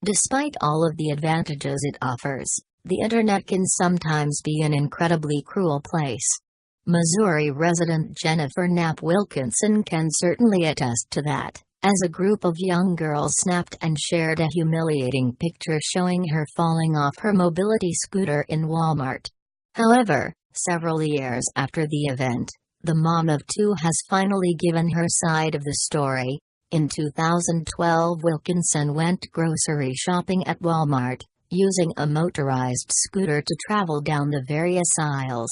Despite all of the advantages it offers, the internet can sometimes be an incredibly cruel place. Missouri resident Jennifer Knapp Wilkinson can certainly attest to that, as a group of young girls snapped and shared a humiliating picture showing her falling off her mobility scooter in Walmart. However, several years after the event, the mom of two has finally given her side of the story. In 2012, Wilkinson went grocery shopping at Walmart, using a motorized scooter to travel down the various aisles.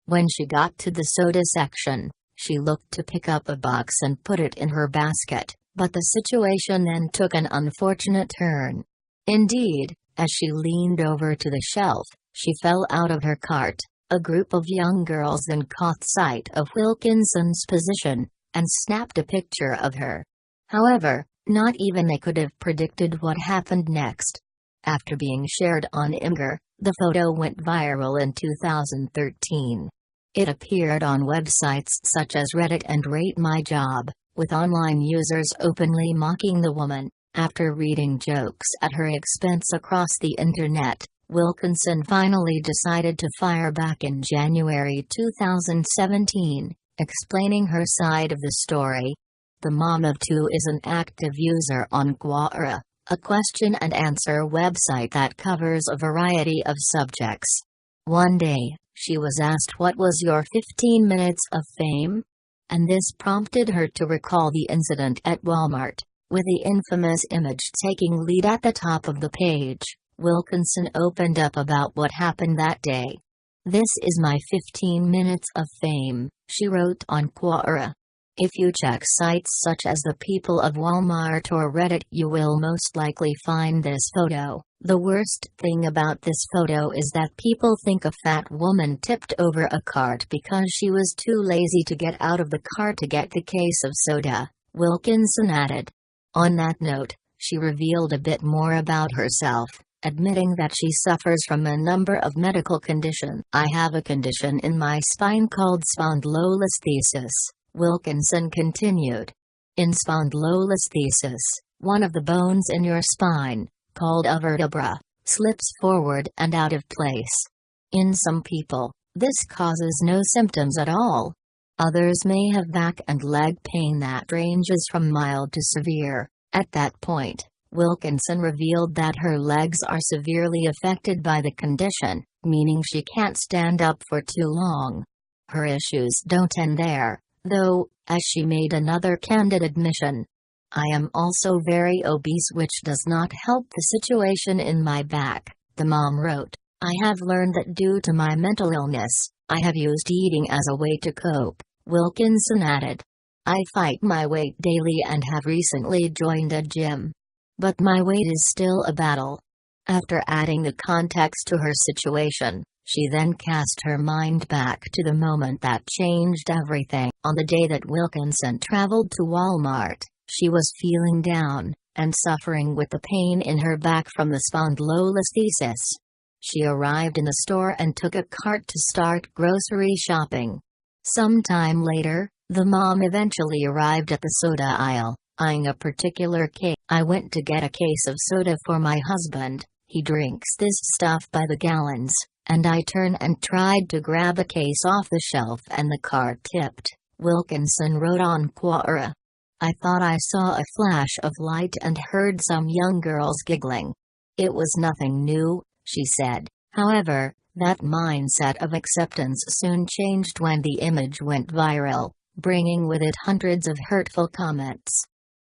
When she got to the soda section, she looked to pick up a box and put it in her basket, but the situation then took an unfortunate turn. Indeed, as she leaned over to the shelf, she fell out of her cart. A group of young girls then caught sight of Wilkinson's position, and snapped a picture of her. However, not even they could have predicted what happened next. After being shared on Imgur, the photo went viral in 2013. It appeared on websites such as Reddit and Rate My Job, with online users openly mocking the woman. After reading jokes at her expense across the internet, Wilkinson finally decided to fire back in January 2017, explaining her side of the story. The mom of two is an active user on Quora, a question-and-answer website that covers a variety of subjects. One day, she was asked, "What was your 15 minutes of fame?" And this prompted her to recall the incident at Walmart, with the infamous image taking lead at the top of the page. Wilkinson opened up about what happened that day. "This is my 15 minutes of fame," she wrote on Quora. If you check sites such as the People of Walmart or Reddit, you will most likely find this photo. The worst thing about this photo is that people think a fat woman tipped over a cart because she was too lazy to get out of the car to get the case of soda, Wilkinson added. On that note, she revealed a bit more about herself, admitting that she suffers from a number of medical conditions. "I have a condition in my spine called spondylolisthesis," Wilkinson continued. In spondylolisthesis, one of the bones in your spine, called a vertebra, slips forward and out of place. In some people, this causes no symptoms at all. Others may have back and leg pain that ranges from mild to severe. At that point, Wilkinson revealed that her legs are severely affected by the condition, meaning she can't stand up for too long. Her issues don't end there, though, as she made another candid admission. "I am also very obese, which does not help the situation in my back," the mom wrote. "I have learned that due to my mental illness, I have used eating as a way to cope," Wilkinson added. "I fight my weight daily and have recently joined a gym. But my weight is still a battle." After adding the context to her situation, she then cast her mind back to the moment that changed everything. On the day that Wilkinson traveled to Walmart, she was feeling down, and suffering with the pain in her back from the spondylolisthesis. She arrived in the store and took a cart to start grocery shopping. Sometime later, the mom eventually arrived at the soda aisle, eyeing a particular case. "I went to get a case of soda for my husband. He drinks this stuff by the gallons, and I turned and tried to grab a case off the shelf and the cart tipped," Wilkinson wrote on Quora. "I thought I saw a flash of light and heard some young girls giggling. It was nothing new," she said. However, that mindset of acceptance soon changed when the image went viral, bringing with it hundreds of hurtful comments.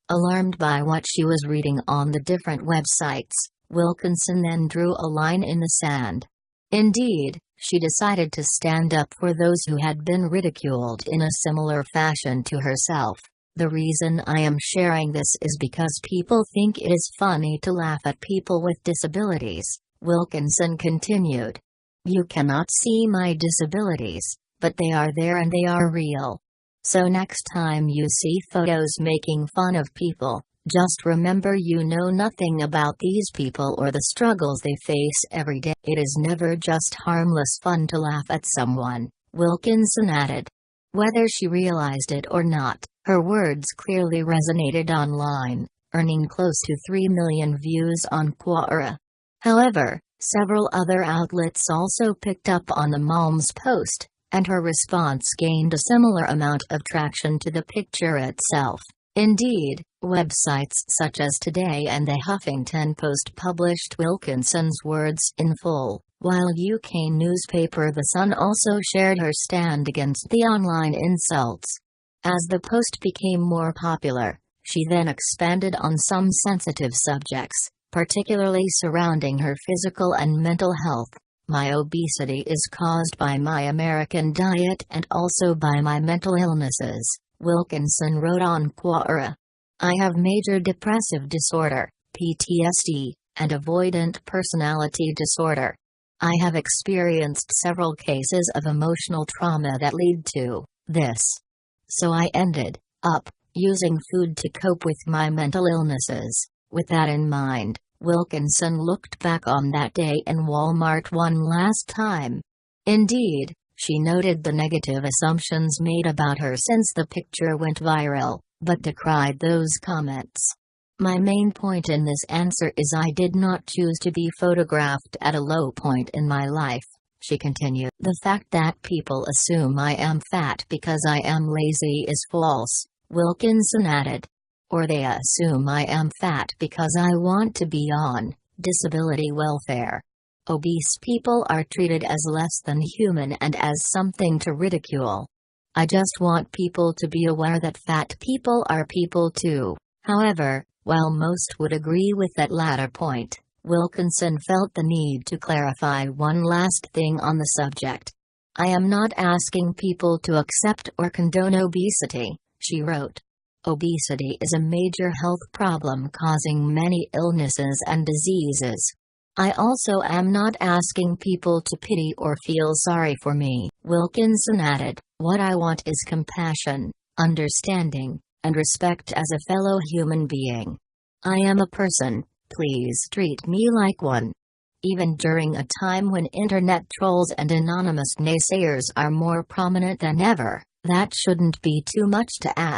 Alarmed by what she was reading on the different websites, Wilkinson then drew a line in the sand. Indeed, she decided to stand up for those who had been ridiculed in a similar fashion to herself. "The reason I am sharing this is because people think it is funny to laugh at people with disabilities," Wilkinson continued. "You cannot see my disabilities, but they are there and they are real. So next time you see photos making fun of people, just remember you know nothing about these people or the struggles they face every day. It is never just harmless fun to laugh at someone," Wilkinson added. Whether she realized it or not, her words clearly resonated online, earning close to 3 million views on Quora. However, several other outlets also picked up on the mom's post, and her response gained a similar amount of traction to the picture itself. Indeed, websites such as Today and the Huffington Post published Wilkinson's words in full, while UK newspaper The Sun also shared her stand against the online insults. As the post became more popular, she then expanded on some sensitive subjects, particularly surrounding her physical and mental health. My obesity is caused by my American diet and also by my mental illnesses, Wilkinson wrote on Quora. I have major depressive disorder, PTSD, and avoidant personality disorder. I have experienced several cases of emotional trauma that lead to this. So I ended up using food to cope with my mental illnesses. With that in mind, Wilkinson looked back on that day in Walmart one last time. Indeed, she noted the negative assumptions made about her since the picture went viral, but decried those comments. My main point in this answer is I did not choose to be photographed at a low point in my life, she continued. The fact that people assume I am fat because I am lazy is false, Wilkinson added. Or they assume I am fat because I want to be on disability welfare. Obese people are treated as less than human and as something to ridicule. I just want people to be aware that fat people are people too. However, while most would agree with that latter point, Wilkinson felt the need to clarify one last thing on the subject. I am not asking people to accept or condone obesity, she wrote. Obesity is a major health problem causing many illnesses and diseases. I also am not asking people to pity or feel sorry for me, Wilkinson added. What I want is compassion, understanding, and respect as a fellow human being. I am a person, please treat me like one. Even during a time when internet trolls and anonymous naysayers are more prominent than ever, that shouldn't be too much to ask.